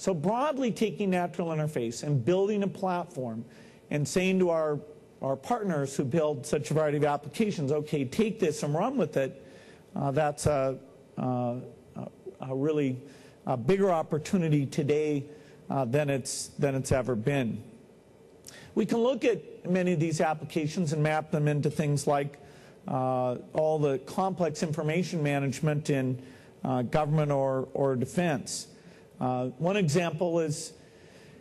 So broadly taking natural interface and building a platform and saying to our partners who build such a variety of applications, okay, take this and run with it, that's a really bigger opportunity today than it's ever been. We can look at many of these applications and map them into things like all the complex information management in government or defense. One example is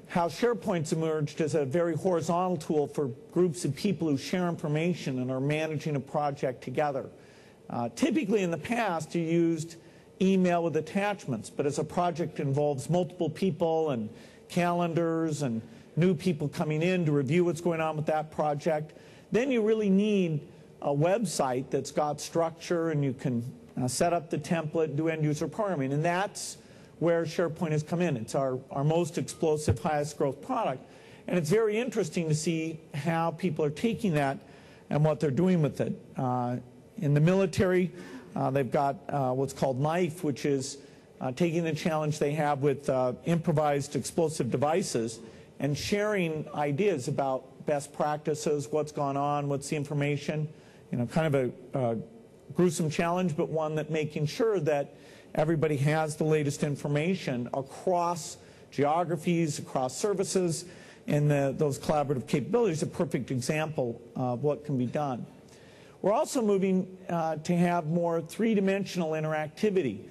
how SharePoint's emerged as a very horizontal tool for groups of people who share information and are managing a project together. Typically in the past you used email with attachments, but as a project involves multiple people and calendars and new people coming in to review what's going on with that project, then you really need a website that's got structure and you can set up the template, do end-user programming, and that's where SharePoint has come in. It's our most explosive, highest growth product, and it's very interesting to see how people are taking that and what they're doing with it. In the military, they've got what's called KNIFE, which is taking the challenge they have with improvised explosive devices and sharing ideas about best practices, what's gone on, what's the information. You know, kind of a gruesome challenge, but one that making sure that everybody has the latest information across geographies, across services, and those collaborative capabilities, a perfect example of what can be done. We're also moving to have more three-dimensional interactivity.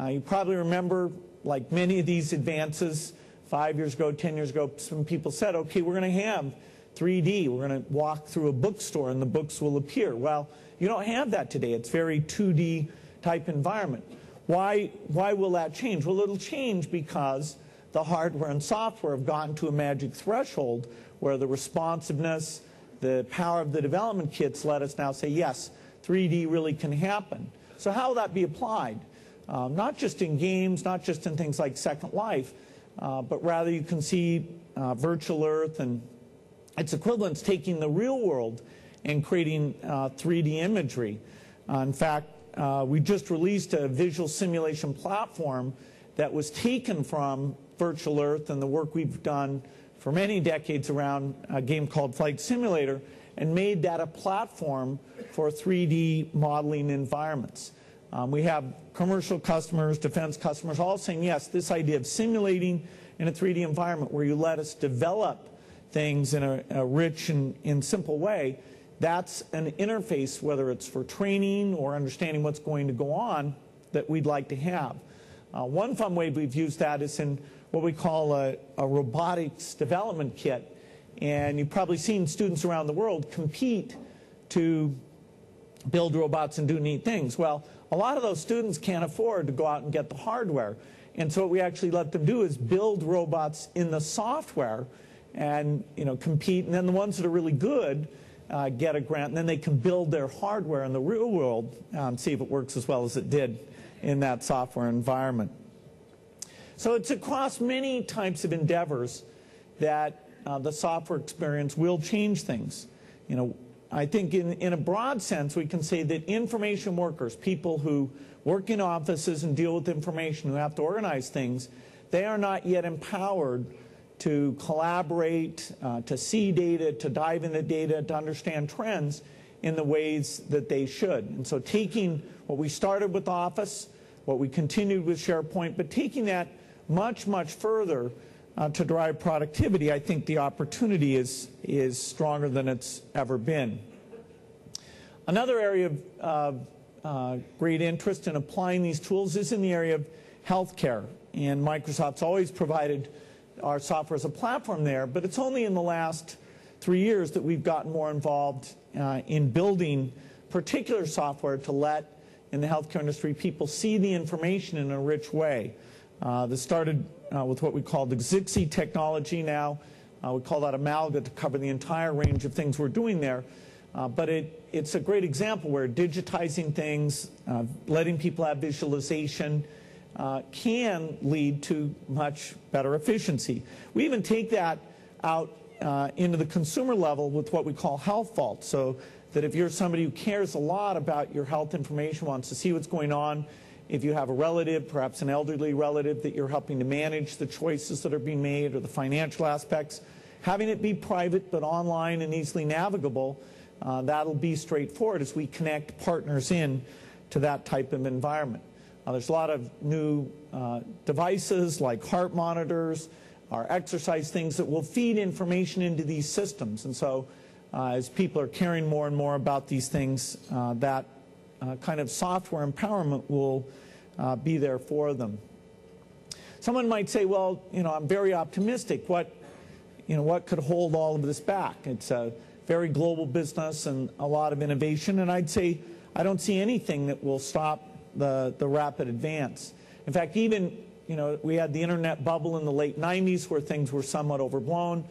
You probably remember, like many of these advances, 5 years ago, 10 years ago, some people said, okay, we're going to have 3D. We're going to walk through a bookstore and the books will appear. Well, you don't have that today. It's very 2D type environment. Why will that change? Well, it'll change because the hardware and software have gotten to a magic threshold where the responsiveness, the power of the development kits let us now say, yes, 3D really can happen. So how will that be applied? Not just in games, not just in things like Second Life, but rather you can see virtual Earth and its equivalents taking the real world and creating 3D imagery. In fact, we just released a visual simulation platform that was taken from virtual Earth and the work we've done for many decades around a game called Flight Simulator and made that a platform for 3D modeling environments. We have commercial customers, defense customers, all saying, yes, this idea of simulating in a 3D environment where you let us develop things in a rich and simple way, that's an interface, whether it's for training or understanding what's going to go on, that we'd like to have. One fun way we've used that is in what we call a robotics development kit. And you've probably seen students around the world compete to build robots and do neat things. Well, a lot of those students can't afford to go out and get the hardware. And so what we actually let them do is build robots in the software and compete. And then the ones that are really good get a grant, and then they can build their hardware in the real world and see if it works as well as it did in that software environment. So it's across many types of endeavors that the software experience will change things. I think in a broad sense we can say that information workers, people who work in offices and deal with information, who have to organize things, they are not yet empowered to collaborate, to see data, to dive into data, to understand trends in the ways that they should. And so taking what we started with Office, what we continued with SharePoint, but taking that much, much further to drive productivity, I think the opportunity is stronger than it's ever been. Another area of great interest in applying these tools is in the area of healthcare. And Microsoft's always provided our software as a platform there, but it's only in the last 3 years that we've gotten more involved in building particular software to let, in the healthcare industry, people see the information in a rich way. This started with what we called the Zixi technology. Now we call that Amalga to cover the entire range of things we're doing there. But it's a great example where digitizing things, letting people have visualization, can lead to much better efficiency. We even take that out into the consumer level with what we call health vault, so that if you're somebody who cares a lot about your health information, wants to see what's going on if you have a relative, perhaps an elderly relative, that you're helping to manage the choices that are being made or the financial aspects, having it be private but online and easily navigable, that'll be straightforward as we connect partners in to that type of environment. There's a lot of new devices like heart monitors, or exercise things that will feed information into these systems. And so as people are caring more and more about these things, that kind of software empowerment will be there for them. Someone might say, well, I'm very optimistic. What could hold all of this back? It's a very global business and a lot of innovation, and I'd say I don't see anything that will stop the rapid advance. In fact, even we had the internet bubble in the late 90s where things were somewhat overblown.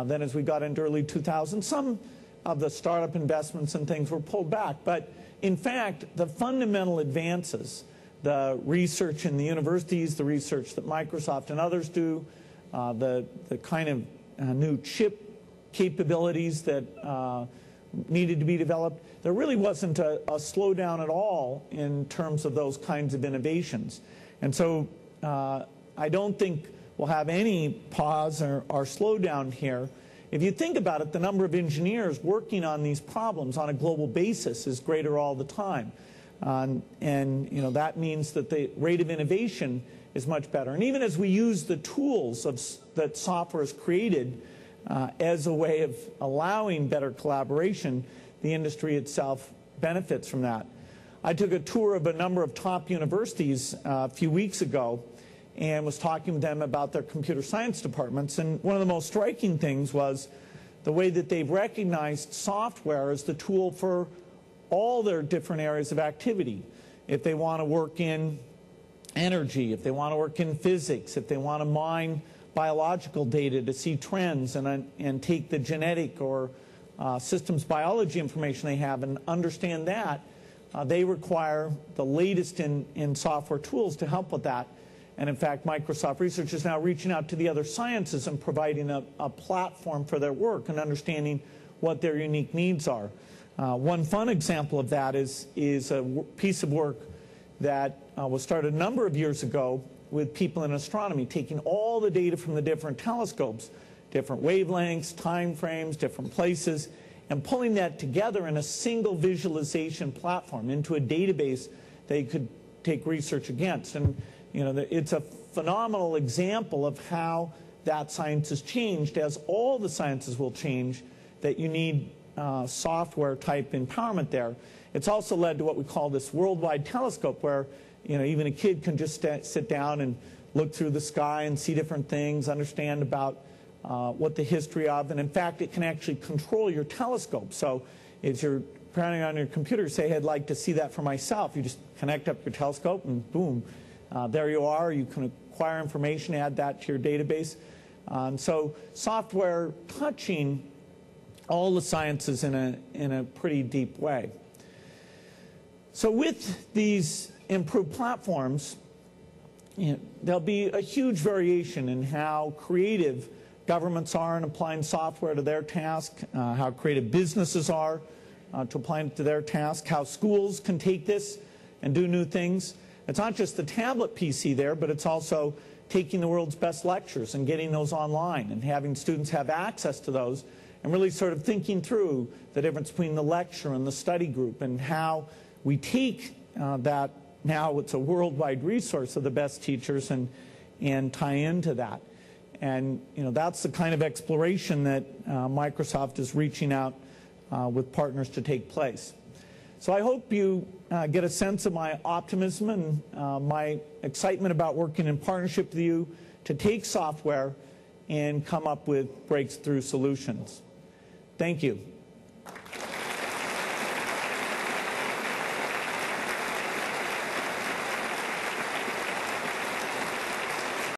Then as we got into early 2000s, some of the startup investments and things were pulled back. But in fact, the fundamental advances, the research in the universities, the research that Microsoft and others do, the kind of new chip capabilities that needed to be developed, there really wasn't a slowdown at all in terms of those kinds of innovations. And so I don't think we'll have any pause or slowdown here. If you think about it, the number of engineers working on these problems on a global basis is greater all the time. And that means that the rate of innovation is much better. And even as we use the tools that software has created as a way of allowing better collaboration, the industry itself benefits from that. I took a tour of a number of top universities a few weeks ago and was talking with them about their computer science departments. And one of the most striking things was the way that they've recognized software as the tool for all their different areas of activity. If they want to work in energy, if they want to work in physics, if they want to mine biological data to see trends and take the genetic or systems biology information they have and understand that, they require the latest in software tools to help with that. And in fact, Microsoft Research is now reaching out to the other sciences and providing a platform for their work and understanding what their unique needs are. One fun example of that is a piece of work that was started a number of years ago with people in astronomy, taking all the data from the different telescopes, different wavelengths, time frames, different places, and pulling that together in a single visualization platform into a database they could take research against. And it's a phenomenal example of how that science has changed, as all the sciences will change, that you need software type empowerment there. It's also led to what we call this worldwide telescope, where even a kid can just sit down and look through the sky and see different things, understand about what the history of, and in fact it can actually control your telescope. So as you're turning on your computer, say, I'd like to see that for myself, you just connect up your telescope and boom, there you are. You can acquire information, add that to your database. So software touching all the sciences in a pretty deep way. So with these improved platforms, there'll be a huge variation in how creative governments are in applying software to their task, how creative businesses are to applying it to their task, how schools can take this and do new things. It's not just the tablet PC there, but it's also taking the world's best lectures and getting those online and having students have access to those and really sort of thinking through the difference between the lecture and the study group and how we take that, now it's a worldwide resource of the best teachers, and tie into that. And that's the kind of exploration that Microsoft is reaching out with partners to take place. So I hope you get a sense of my optimism and my excitement about working in partnership with you to take software and come up with breakthrough solutions. Thank you.